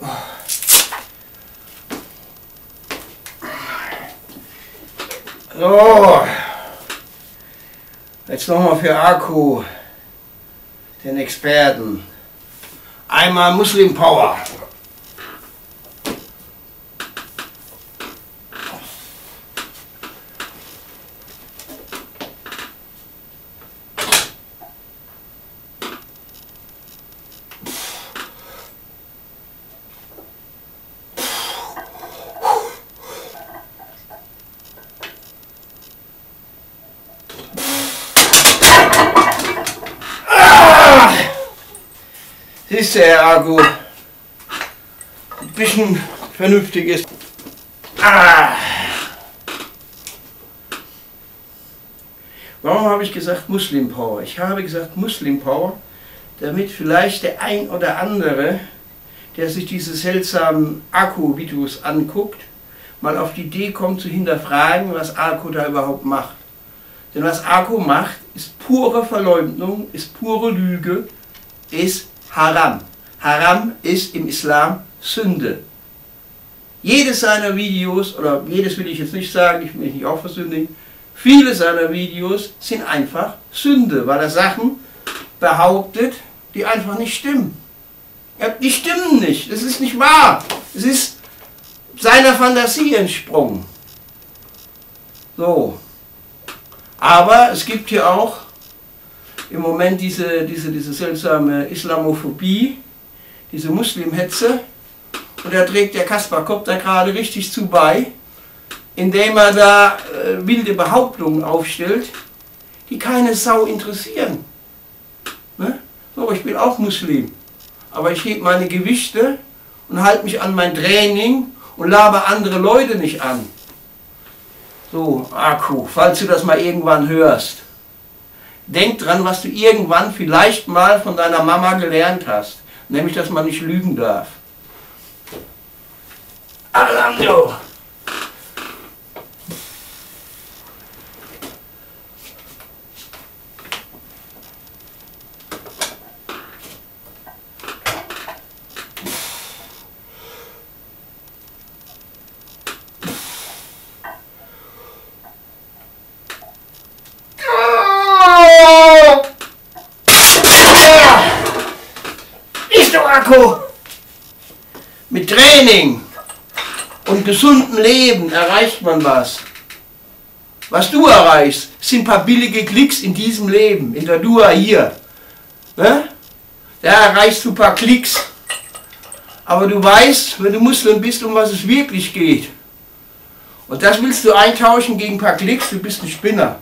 So, jetzt nochmal für Akku, den Experten. Einmal Muslim Power. Siehst du, Herr Akku, ein bisschen vernünftig ist. Warum habe ich gesagt Muslim Power? Ich habe gesagt Muslim Power, damit vielleicht der ein oder andere, der sich diese seltsamen Akku-Videos anguckt, mal auf die Idee kommt zu hinterfragen, was Akku da überhaupt macht. Denn was Akku macht, ist pure Verleumdung, ist pure Lüge, ist Haram. Haram ist im Islam Sünde. Jedes seiner Videos, oder jedes will ich jetzt nicht sagen, ich will mich nicht auch versündigen, viele seiner Videos sind einfach Sünde, weil er Sachen behauptet, die einfach nicht stimmen. Ja, die stimmen nicht, das ist nicht wahr. Es ist seiner Fantasie entsprungen. So. Aber es gibt hier auch im Moment diese seltsame Islamophobie, diese Muslimhetze, und da trägt der Kaspar Kopp da gerade richtig zu bei, indem er da wilde Behauptungen aufstellt, die keine Sau interessieren. Ne? So, ich bin auch Muslim, aber ich hebe meine Gewichte und halte mich an mein Training und laber andere Leute nicht an. So, Akku, falls du das mal irgendwann hörst. Denk dran, was du irgendwann vielleicht mal von deiner Mama gelernt hast. Nämlich, dass man nicht lügen darf. Alhamdulillah. Akku. Mit Training und gesundem Leben erreicht man was. Was du erreichst, sind ein paar billige Klicks in diesem Leben, in der Dua hier. Ne? Da erreichst du ein paar Klicks. Aber du weißt, wenn du Muslim bist, um was es wirklich geht. Und das willst du eintauschen gegen ein paar Klicks, du bist ein Spinner.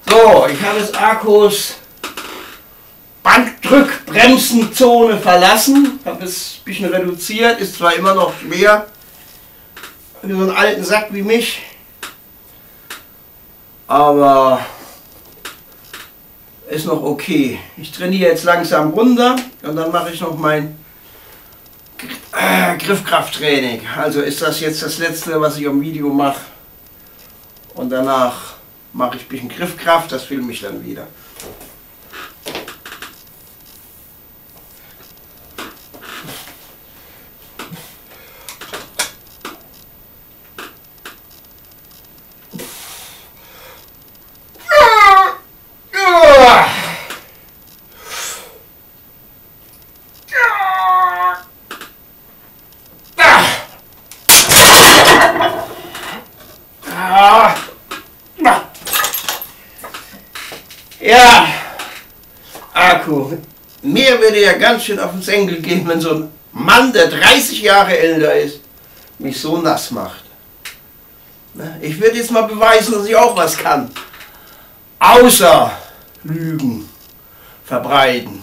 So, ich habe jetzt Akkus Bankdrückbremsenzone verlassen, habe es ein bisschen reduziert, ist zwar immer noch schwer, für so einen alten Sack wie mich, aber ist noch okay. Ich trainiere jetzt langsam runter und dann mache ich noch mein Griffkrafttraining. Also ist das jetzt das letzte, was ich am Video mache, und danach mache ich ein bisschen Griffkraft, das filme ich dann wieder. Ja, Akku, mir würde ja ganz schön auf den Senkel gehen, wenn so ein Mann, der 30 Jahre älter ist, mich so nass macht. Ich würde jetzt mal beweisen, dass ich auch was kann. Außer Lügen verbreiten.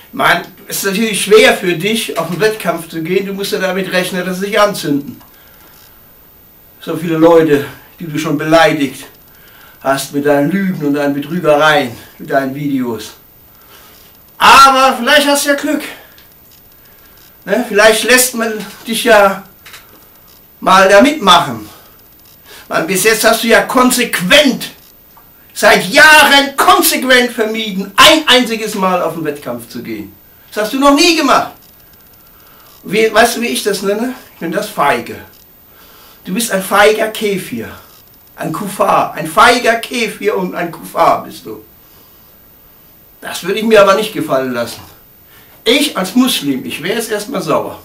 Ich meine, es ist natürlich schwer für dich, auf den Wettkampf zu gehen, du musst ja damit rechnen, dass sie sich anzünden. So viele Leute, die du schon beleidigt hast mit deinen Lügen und deinen Betrügereien, mit deinen Videos. Aber vielleicht hast du ja Glück. Ne? Vielleicht lässt man dich ja mal da mitmachen. Weil bis jetzt hast du ja konsequent, seit Jahren konsequent vermieden, ein einziges Mal auf den Wettkampf zu gehen. Das hast du noch nie gemacht. Weißt du, wie ich das nenne? Ich nenne das feige. Du bist ein feiger Käfir. Ein Kufar. Ein feiger Käfir und ein Kufar bist du. Das würde ich mir aber nicht gefallen lassen. Ich als Muslim, ich wäre jetzt erstmal sauer.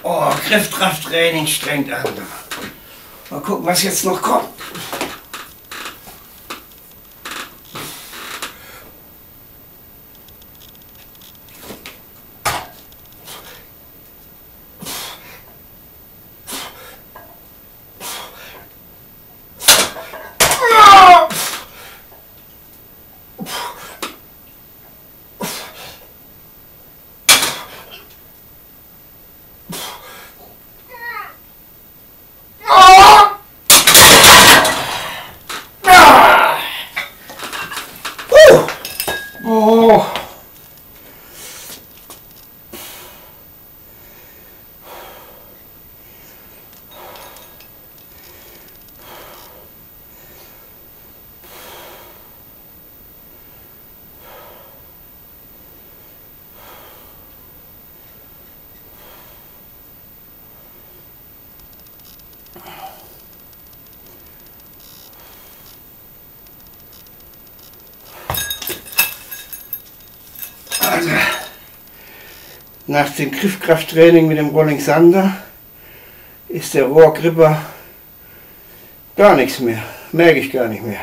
Oh, Krafttraining strengt an. Mal gucken, was jetzt noch kommt. Oh. Also, nach dem Griffkrafttraining mit dem Rolling Thunder ist der Rohrgripper gar nichts mehr, merke ich gar nicht mehr.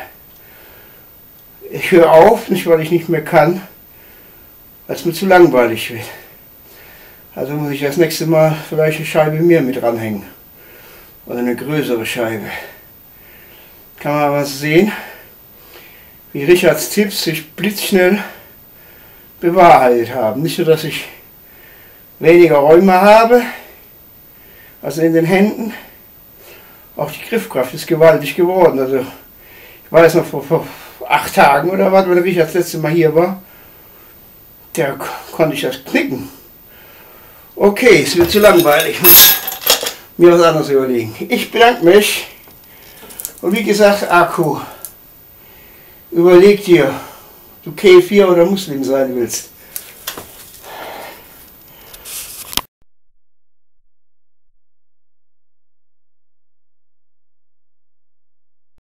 Ich höre auf, nicht weil ich nicht mehr kann, weil es mir zu langweilig wird. Also muss ich das nächste Mal vielleicht eine Scheibe mehr mit ranhängen. Oder eine größere Scheibe. Kann man aber sehen, wie Richards Tipps sich blitzschnell bewahrheitet haben. Nicht nur, dass ich weniger Räume habe, also in den Händen, auch die Griffkraft ist gewaltig geworden. Also ich weiß noch vor 8 Tagen oder was, wenn Richard das letzte Mal hier war, da konnte ich das knicken. Okay, es wird zu langweilig, ich muss mir was anderes überlegen. Ich bedanke mich und wie gesagt, Akku, überleg dir, du Käfir oder Muslim sein willst.